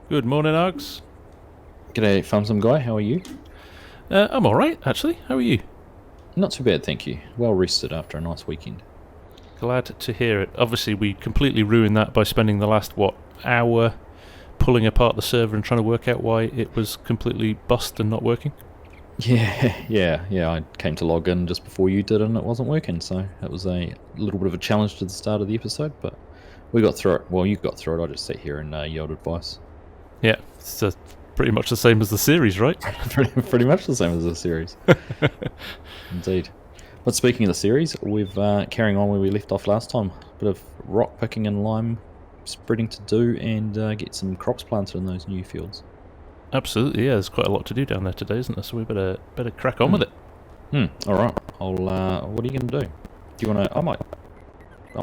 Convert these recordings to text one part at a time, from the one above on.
Good morning, Args. G'day, FarmSim guy. How are you? I'm alright, actually. How are you? Not too bad, thank you. Well rested after a nice weekend. Glad to hear it. Obviously, we completely ruined that by spending the last, hour pulling apart the server and trying to work out why it was completely bust and not working. Yeah. I came to log in just before you did and it wasn't working, so it was a little bit of a challenge to the start of the episode, but we got through it. Well, you got through it. I just sat here and yelled advice. Yeah, it's pretty much the same as the series, right? pretty much the same as the series. Indeed. But speaking of the series, we've carrying on where we left off last time. A bit of rock picking and lime spreading to do and get some crops planted in those new fields. Absolutely, yeah. There's quite a lot to do down there today, isn't there? So we better crack on with it. All right. What are you going to do? Do you want to? I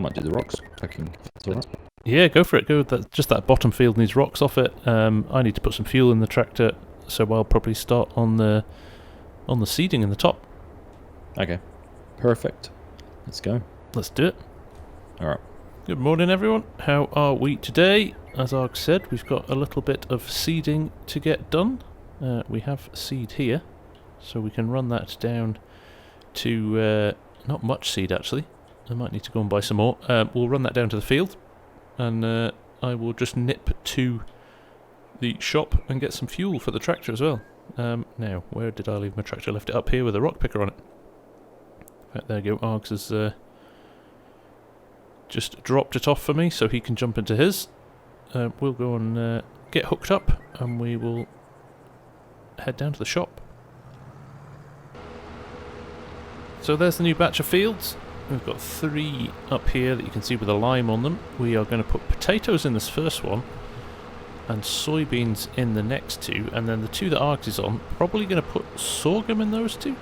might do the rocks picking. That's all right. Yeah, go for it. Go with that. Just that bottom field needs rocks off it. I need to put some fuel in the tractor, so I'll probably start on the seeding in the top. Okay. Perfect. Let's go. Let's do it. All right. Good morning, everyone. How are we today? As Arg said, we've got a little bit of seeding to get done. We have seed here, so we can run that down to not much seed actually. I might need to go and buy some more. We'll run that down to the field, and I will just nip to the shop and get some fuel for the tractor as well. Now, where did I leave my tractor? I left it up here with a rock picker on it. Right, there you go. Args has just dropped it off for me so he can jump into his. We'll go and get hooked up and we will head down to the shop. So there's the new batch of fields. We've got 3 up here that you can see with a lime on them. We are going to put potatoes in this first one and soybeans in the next 2, and then the 2 that Args is on, probably going to put sorghum in those 2.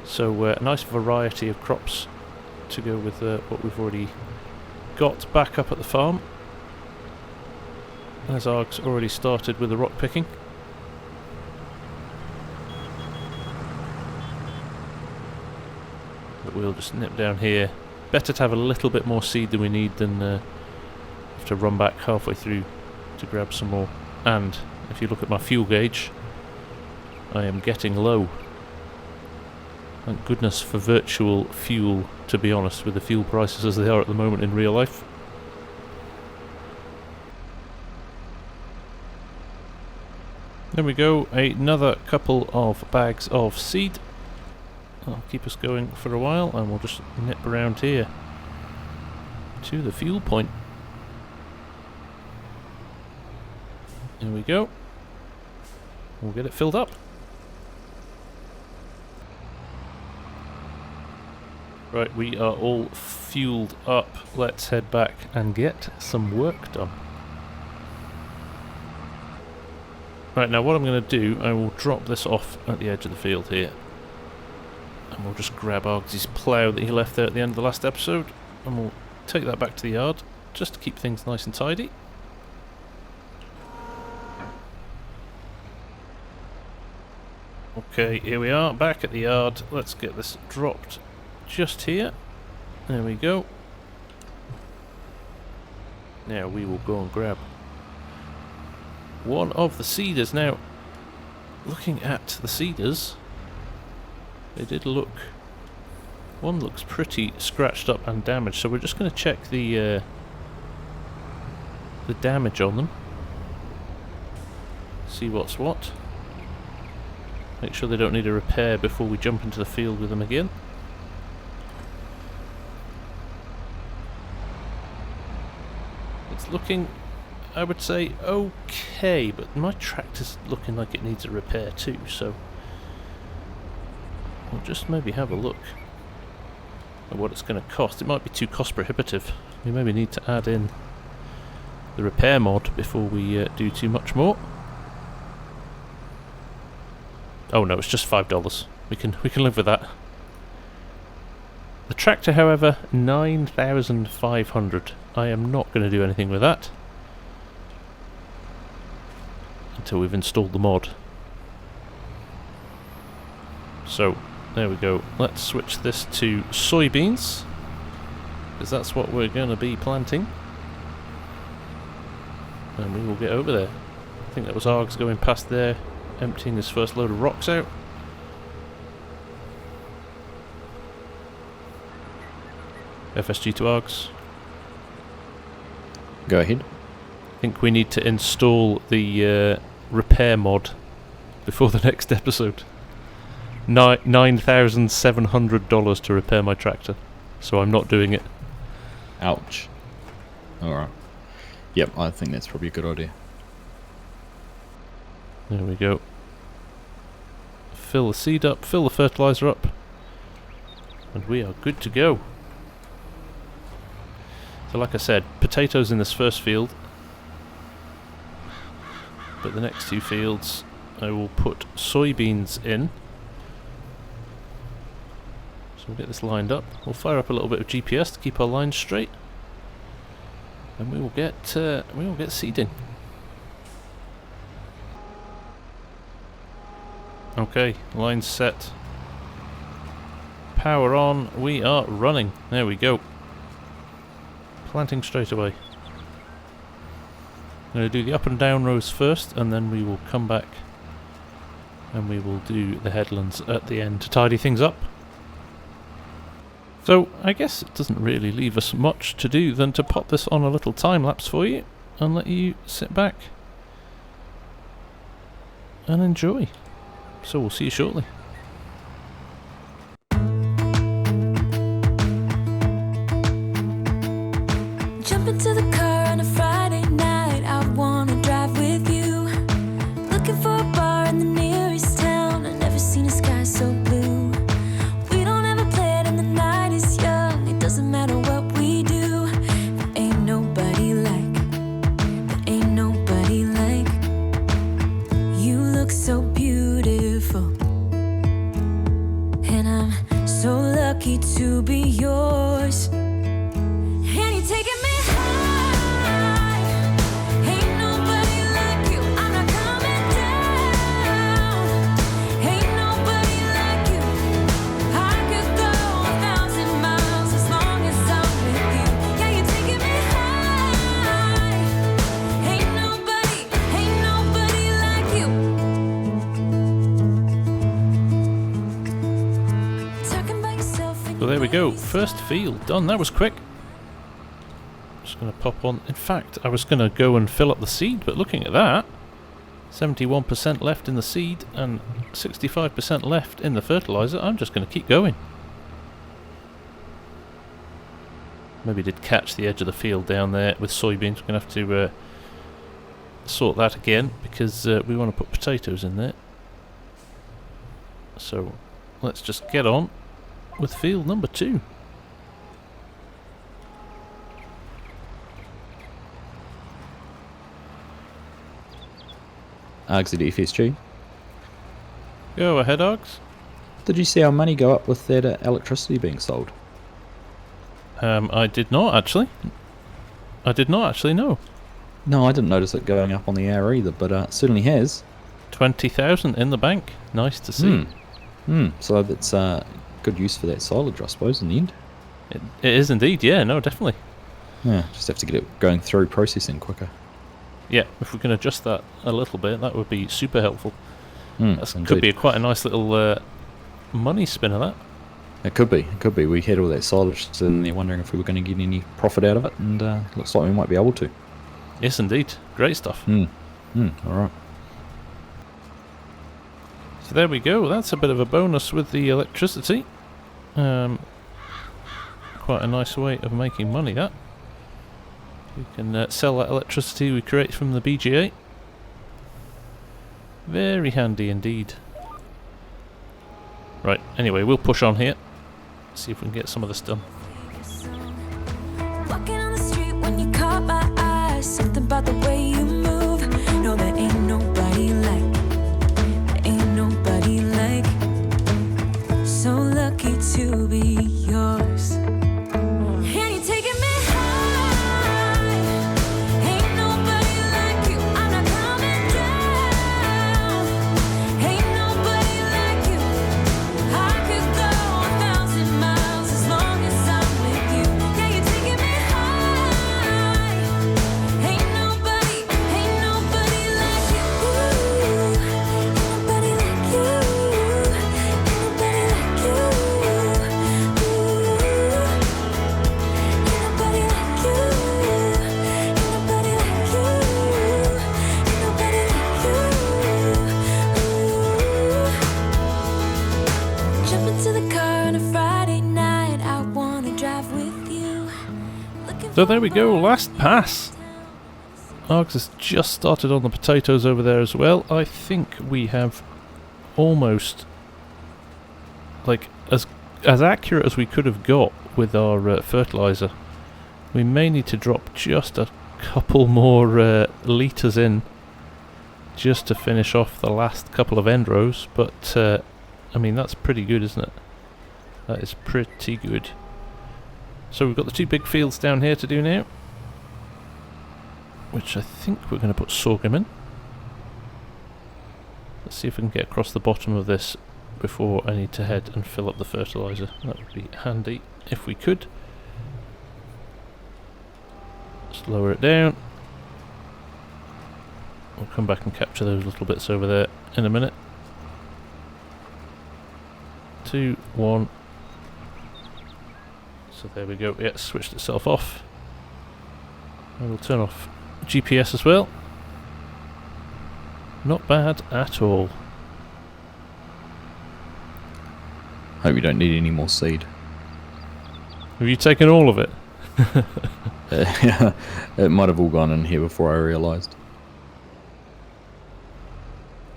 So a nice variety of crops to go with what we've already got back up at the farm. As Arg's already started with the rock picking. But we'll just nip down here. Better to have a little bit more seed than we need than have to run back halfway through to grab some more. And if you look at my fuel gauge, I am getting low. Thank goodness for virtual fuel, to be honest, with the fuel prices as they are at the moment in real life. There we go, another couple of bags of seed. That'll keep us going for a while, and we'll just nip around here to the fuel point. There we go. We'll get it filled up. Right, we are all fueled up. Let's head back and get some work done. Right, now what I'm going to do, I will drop this off at the edge of the field here. And we'll just grab Argsy's plough that he left there at the end of the last episode. And we'll take that back to the yard, just to keep things nice and tidy. Okay, here we are, back at the yard. Let's get this dropped just here. There we go. Now we will go and grab one of the seeders. Now, looking at the seeders, they did look... one looks pretty scratched up and damaged, so we're just going to check the damage on them. See what's what. Make sure they don't need a repair before we jump into the field with them again. It's looking, I would say, okay, but my tractor's looking like it needs a repair too, so we'll just maybe have a look at what it's going to cost. It might be too cost prohibitive. We maybe need to add in the repair mod before we do too much more. Oh no, it's just $5. We can live with that. The tractor, however, 9,500. I am not going to do anything with that until we've installed the mod. So, there we go. Let's switch this to soybeans, because that's what we're going to be planting. And we will get over there. think that was Args going past there, emptying his first load of rocks out. FS22 Args. Go ahead. I think we need to install the repair mod before the next episode. $9,700 to repair my tractor, so I'm not doing it. Ouch. Alright. Yep, I think that's probably a good idea. There we go. Fill the seed up, fill the fertilizer up, and we are good to go. So like I said, potatoes in this first field, but the next two fields I will put soybeans in. So we'll get this lined up. We'll fire up a little bit of GPS to keep our lines straight, and we will get seeding. Okay, lines set. Power on. We are running. There we go. Planting straight away. I'm going to do the up and down rows first, and then we will come back and we will do the headlands at the end to tidy things up. So I guess it doesn't really leave us much to do than to pop this on a little time lapse for you and let you sit back and enjoy. So we'll see you shortly. Jump into the car on a Friday night. I wanna drive with you. Looking for a bar in the nearest town. I've never seen a sky so blue. We don't ever play it and the night is young. It doesn't matter what we do. There ain't nobody like. There ain't nobody like. You look so beautiful, and I'm so lucky to be yours. And you're taking me high. Ain't nobody like you. I'm not coming down. Ain't nobody like you. I could go 1,000 miles as long as I'm with you. Yeah, you're taking me high. Ain't nobody like you. Talking about yourself and So there we go, first field done. That was quick. Just going to pop on. In fact, I was going to go and fill up the seed, but looking at that, 71% left in the seed and 65% left in the fertilizer. I'm just going to keep going. Maybe did catch the edge of the field down there with soybeans. We're going to have to sort that again because we want to put potatoes in there. So let's just get on with field number 2. Argsy to FSG. Go ahead, Args. Did you see our money go up with that electricity being sold? I did not actually. I did not actually know. No, I didn't notice it going up on the hour either, but it certainly has. 20,000 in the bank. Nice to see. So that's good use for that silage, I suppose, in the end. It is indeed. Yeah, no, definitely. Yeah, just have to get it going through processing quicker. Yeah, if we can adjust that a little bit, that would be super helpful. That Indeed. could be quite a nice little money spinner, that. It could be. It could be. We had all that silage sitting there wondering if we were going to get any profit out of it, and looks like we might be able to. Yes, indeed. Great stuff. Alright. So there we go. That's a bit of a bonus with the electricity. Quite a nice way of making money, that. We can sell that electricity we create from the BGA. Very handy indeed. Right, anyway, we'll push on here. See if we can get some of this done. Walking on the street when you caught my eye. Something about the way you move. No, there ain't nobody like. There ain't nobody like. So lucky to be yours. And you're taking me high. Ain't nobody like you. I'm not coming down. Ain't nobody like you. I could go 1,000 miles as long as I'm with you. Yeah, you're taking me high. Ain't nobody like you. Jump into the car on a Friday night. I wanna drive with you. So there we go, last pass. Args has just started on the potatoes over there as well. I think we have almost, like, as accurate as we could have got with our fertilizer. We may need to drop just a couple more litres in just to finish off the last couple of end rows, but I mean, that's pretty good, isn't it? That is pretty good. So we've got the two big fields down here to do now, which I think we're going to put sorghum in. Let's see if we can get across the bottom of this before I need to head and fill up the fertilizer. That would be handy if we could. Just lower it down. We'll come back and capture those little bits over there in a minute. 2, 1. So there we go. Yeah, it's switched itself off. I will turn off GPS as well. Not bad at all. Hope you don't need any more seed. Have you taken all of it? It might have all gone in here before I realised.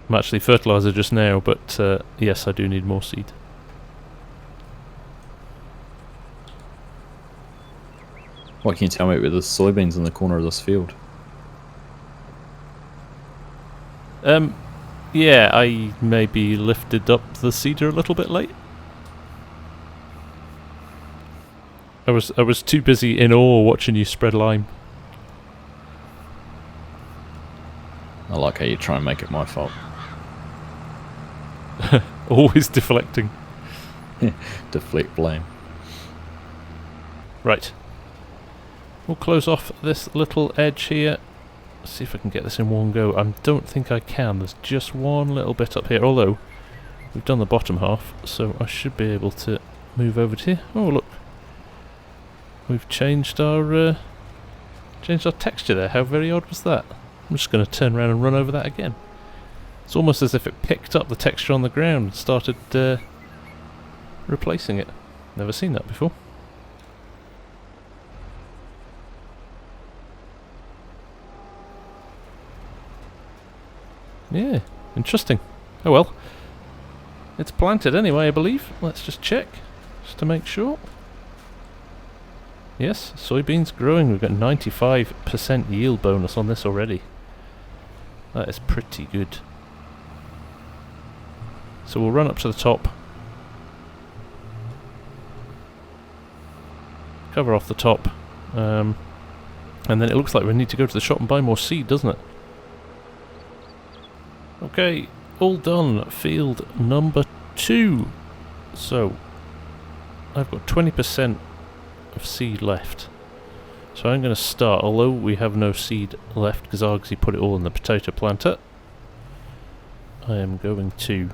I'm actually fertiliser just now, but yes, I do need more seed. What can you tell me about the soybeans in the corner of this field? Yeah, I maybe lifted up the seeder a little bit late. I was too busy in awe watching you spread lime. I like how you try and make it my fault. Always deflecting. Deflect blame. Right. We'll close off this little edge here. See if I can get this in one go. I don't think I can. There's just one little bit up here, although we've done the bottom half, so I should be able to move over to here. Oh look, we've changed our texture there. How very odd was that? I'm just going to turn around and run over that again. It's almost as if it picked up the texture on the ground and started replacing it. Never seen that before. Yeah, interesting. Oh well. It's planted anyway, I believe. Let's just check, just to make sure. Yes, soybeans growing. We've got 95% yield bonus on this already. That is pretty good. So we'll run up to the top. Cover off the top. And then it looks like we need to go to the shop and buy more seed, doesn't it? Okay, all done. Field number 2. So, I've got 20% of seed left. So I'm going to start, although we have no seed left because Argsy put it all in the potato planter. I am going to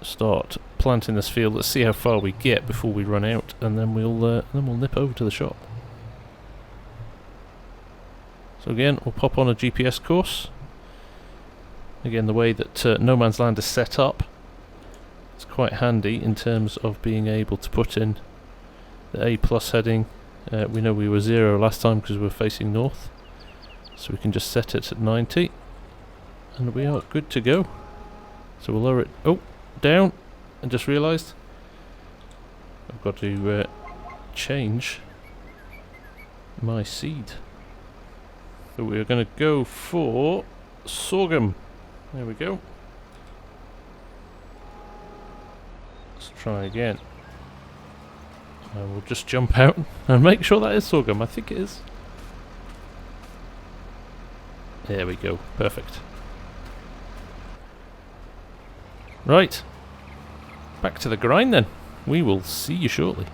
start planting this field. Let's see how far we get before we run out, and then we'll nip over to the shop. So again, we'll pop on a GPS course. Again, the way that No Man's Land is set up, it's quite handy in terms of being able to put in the A+ heading. We know we were 0 last time because we were facing north, so we can just set it at 90 and we are good to go. So we'll lower it down, and just realised I've got to change my seed. So we're going to go for sorghum. There we go. Let's try again. I will just jump out and make sure that is sorghum. I think it is. There we go. Perfect. Right. Back to the grind then. We will see you shortly.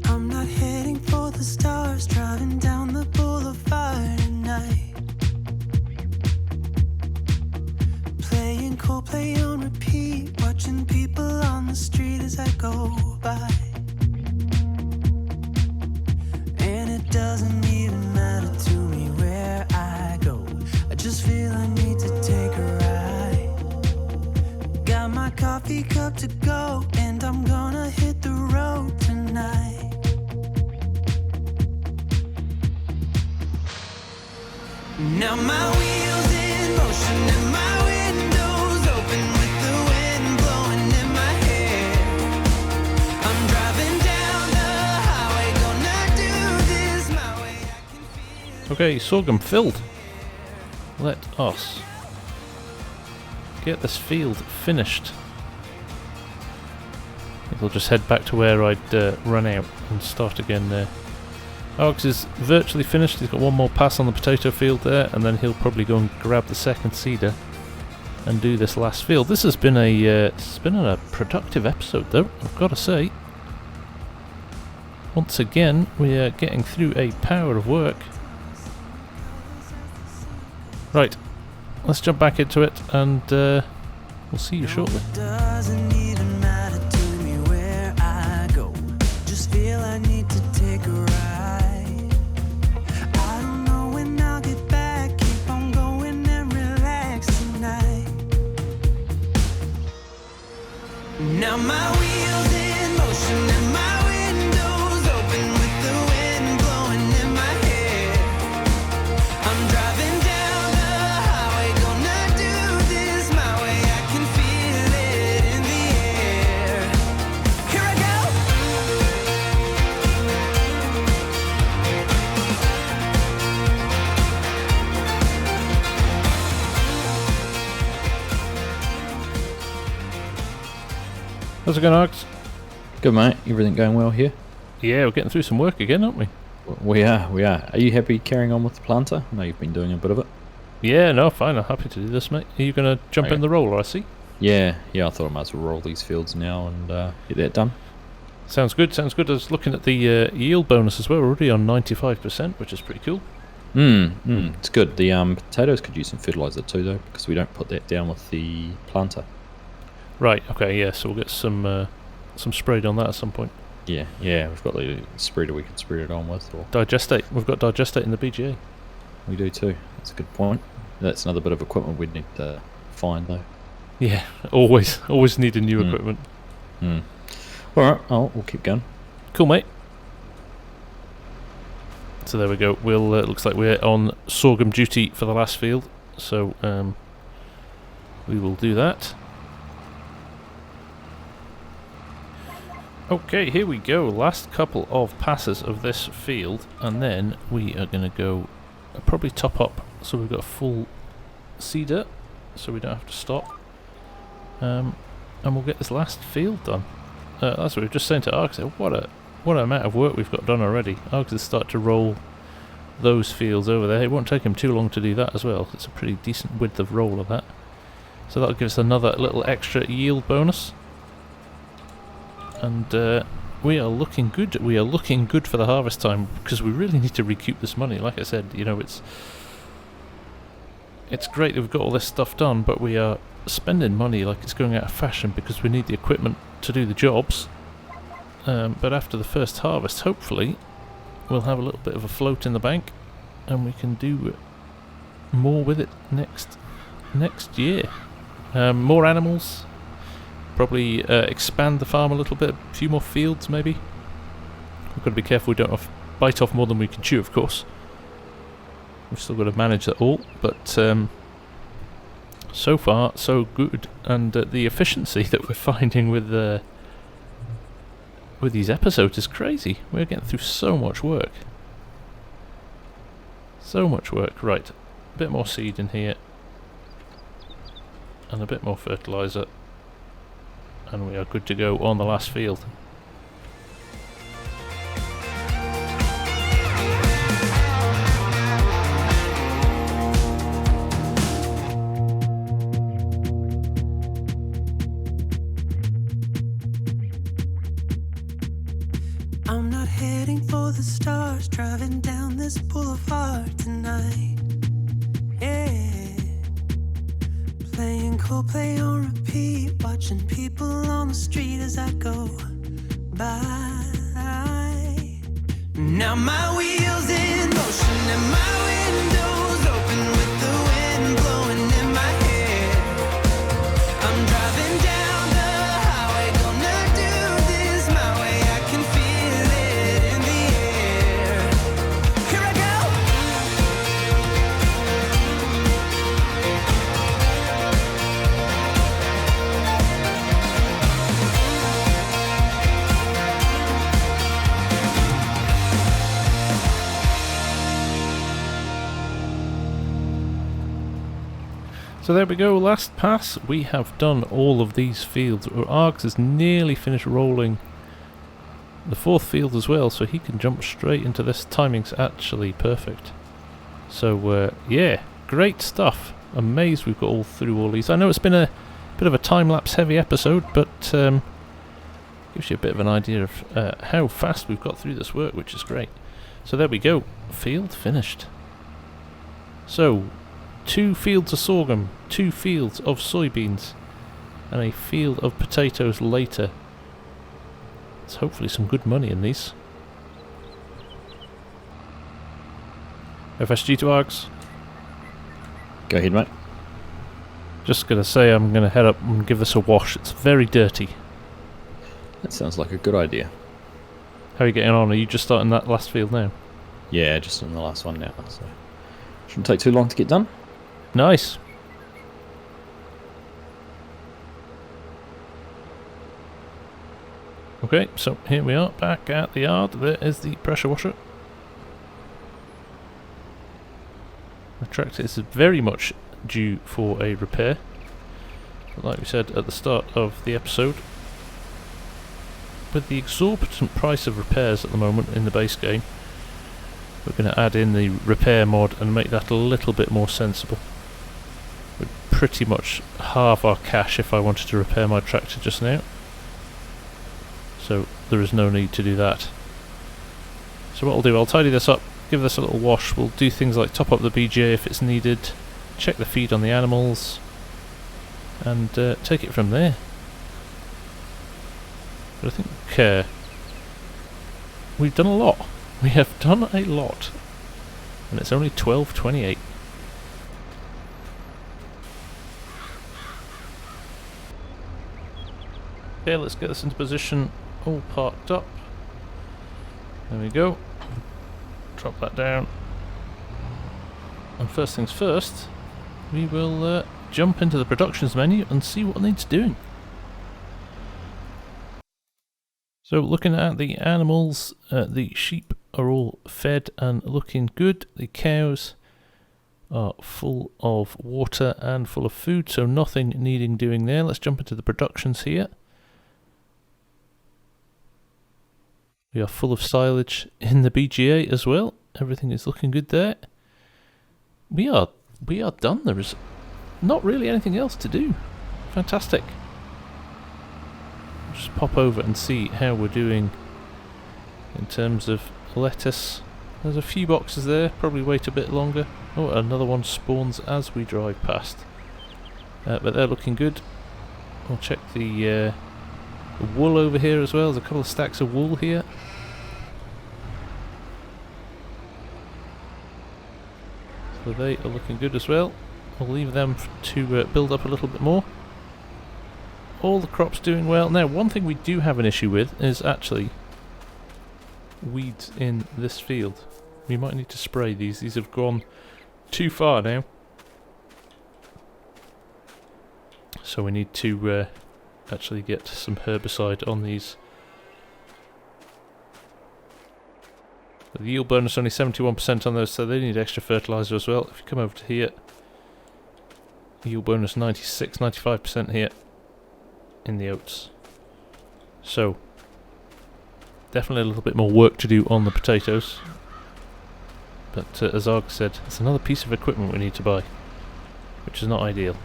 I'm not heading for the stars, driving down the boulevard at night, playing chords will play on repeat, watching people on the street as I go by. And it doesn't even matter to me where I go, I just feel I need to take a ride. Got my coffee cup to go, and I'm gonna hit the road tonight. Now my wheels in motion and my windows open with the wind blowing in my hair. I'm driving down the highway, gonna do this my way. I can feel Okay, sorghum filled. Let us get this field finished. I think I'll just head back to where I'd run out and start again there. Args is virtually finished. He's got one more pass on the potato field there, and then he'll probably go and grab the second seeder and do this last field. This has been a productive episode, though, I've got to say. Once again, we are getting through a power of work. Right, let's jump back into it, and we'll see you shortly. it doesn't even matter to me where I go, just feel I need to take a ride. I don't know when I'll get back, keep on going and relax tonight. Now my wheels in motion and my windows open with the wind blowing in my hair. I'm driving down the highway, gonna do this my way. I can feel it in the air. Here I go. How's it going, Args? Good, mate. Everything going well here? Yeah, we're getting through some work again, aren't we? We are. Are you happy carrying on with the planter? I know you've been doing a bit of it. Yeah, no, fine. I'm happy to do this, mate. Are you going to jump Okay. in the roller, I see? Yeah, I thought I might as well roll these fields now and get that done. Sounds good, sounds good. I was looking at the yield bonus as well. We're already on 95%, which is pretty cool. It's good. The potatoes could use some fertiliser too, though, because we don't put that down with the planter. Right, okay, yeah, so we'll get some sprayed on that at some point. Yeah, we've got the spreader we can spread it on with, or Digestate. We've got digestate in the BGA. we do too. That's a good point. That's another bit of equipment we'd need to find, though. Yeah, always needing new equipment. Alright, we'll keep going. Cool, mate. So there we go. We'll looks like we're on sorghum duty for the last field, so we will do that. Okay, here we go. Last couple of passes of this field, and then we are going to go probably top up, so we've got a full seeder, so we don't have to stop. And we'll get this last field done. That's what we were just saying to Args. What an amount of work we've got done already. Args has started to roll those fields over there. It won't take him too long to do that as well. It's a pretty decent width of roll of that. So that'll give us another little extra yield bonus. And we are looking good. We are looking good for the harvest time, because we really need to recoup this money. Like I said, you know, it's great that we've got all this stuff done, but we are spending money like it's going out of fashion because we need the equipment to do the jobs. But after the first harvest, hopefully, we'll have a little bit of a float in the bank, and we can do more with it next year. More animals. Probably expand the farm a little bit, a few more fields maybe. We've got to be careful we don't bite off more than we can chew, of course. We've still got to manage that all, but so far so good. And the efficiency that we're finding with these episodes is crazy. We're getting through so much work. So much work. Right, a bit more seed in here, and a bit more fertiliser. And we are good to go on the last field. I'm not heading for the stars, driving down this boulevard tonight. Yeah, playing Putting Coldplay on repeat, watching people on the street as I go by. Now my wheels in motion and my windows open with the wind blowing in my hair. I'm driving down the highway, gonna do this my way. I can feel it in the air. Here I go. So there we go, last pass. We have done all of these fields. Args has nearly finished rolling the 4th field as well, so he can jump straight into this. Timing's actually perfect. So yeah, great stuff. Amazed we've got all through all these. I know it's been a bit of a time-lapse heavy episode, but gives you a bit of an idea of how fast we've got through this work, which is great. So there we go, field finished. So 2 fields of sorghum, 2 fields of soybeans, and a field of potatoes later. There's hopefully some good money in these. FS22 Args. Go ahead, mate. Just gonna say I'm gonna head up and give this a wash. It's very dirty. That sounds like a good idea. How are you getting on? Are you just starting that last field now? Yeah, just on the last one now, so shouldn't take too long to get done. Nice. Okay, so here we are back at the yard. There is the pressure washer. The tractor is very much due for a repair. But like we said at the start of the episode, with the exorbitant price of repairs at the moment in the base game, we're going to add in the repair mod and make that a little bit more sensible. Would pretty much halve our cash if I wanted to repair my tractor just now. So there is no need to do that. So what I'll do, I'll tidy this up, give this a little wash. We'll do things like top up the BGA if it's needed, check the feed on the animals, and take it from there. But I think we've done a lot. We have done a lot. And it's only 12:28. Okay, let's get this into position, all parked up. There we go. Drop that down. And first things first, we will jump into the productions menu and see what needs doing. So looking at the animals, the sheep are all fed and looking good. The cows are full of water and full of food, so nothing needing doing there. Let's jump into the productions here. We are full of silage in the BGA as well. Everything is looking good there. We are done. There is not really anything else to do. Fantastic. Just pop over and see how we're doing in terms of lettuce. There's a few boxes there, probably wait a bit longer. Oh, another one spawns as we drive past. But they're looking good. We'll check the wool over here as well. There's a couple of stacks of wool here. So they are looking good as well. We'll leave them to build up a little bit more. All the crops doing well. Now, one thing we do have an issue with is actually weeds in this field. We might need to spray these. These have gone too far now. So we need to actually get some herbicide on these. The yield bonus only 71% on those, so they need extra fertilizer as well. If you come over to here, yield bonus 96, 95% here in the oats. So definitely a little bit more work to do on the potatoes. But as Arg said, it's another piece of equipment we need to buy, which is not ideal.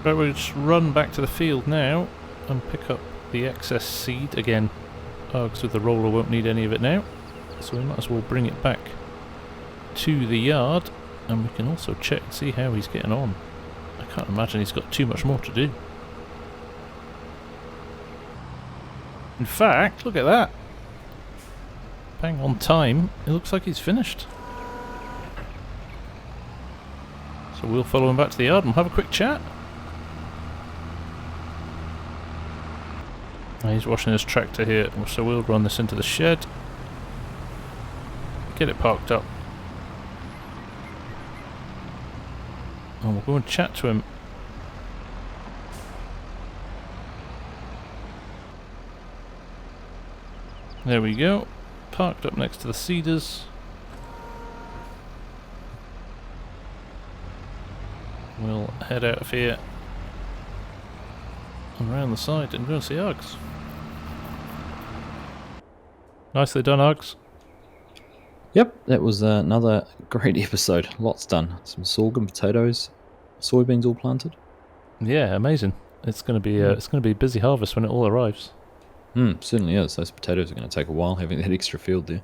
Right, we'll just run back to the field now and pick up the excess seed. Again, Args with the roller won't need any of it now, so we might as well bring it back to the yard and we can also check and see how he's getting on. I can't imagine he's got too much more to do. In fact, look at that. Bang on time. It looks like he's finished. So we'll follow him back to the yard and have a quick chat. He's washing his tractor here, so we'll run this into the shed. Get it parked up. And we'll go and chat to him. There we go. Parked up next to the cedars. We'll head out of here and around the side and go and see Args. Nicely done, Args. Yep, that was another great episode. Lots done. Some sorghum, potatoes, soybeans all planted. Yeah, amazing. It's going to be a busy harvest when it all arrives. Certainly is. Those potatoes are going to take a while having that extra field there.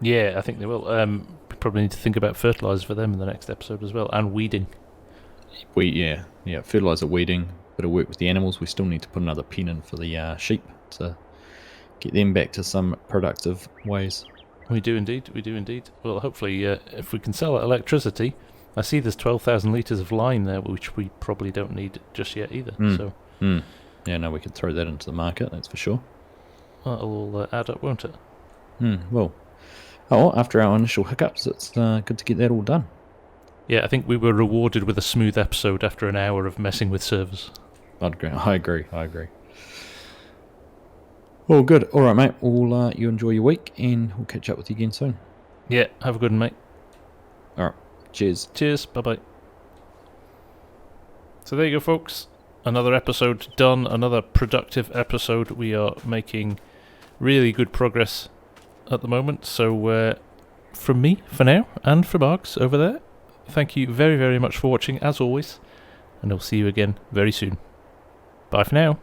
Yeah, I think they will. We probably need to think about fertiliser for them in the next episode as well, and weeding. Yeah, fertiliser, weeding, bit of work with the animals. We still need to put another pen in for the sheep to get them back to some productive ways. We do indeed. Well, hopefully, if we can sell electricity, I see there's 12,000 litres of line there, which we probably don't need just yet either. So, yeah, no, we could throw that into the market. That's for sure. That'll all add up, won't it? Well, after our initial hiccups, it's good to get that all done. Yeah, I think we were rewarded with a smooth episode after an hour of messing with servers. I agree. Well, good. All right, mate. Well, you enjoy your week, and we'll catch up with you again soon. Yeah, have a good one, mate. All right. Cheers. Cheers. Bye-bye. So there you go, folks. Another episode done. Another productive episode. We are making really good progress at the moment. So from me, for now, and from Args over there, thank you very, very much for watching, as always. And I'll see you again very soon. Bye for now.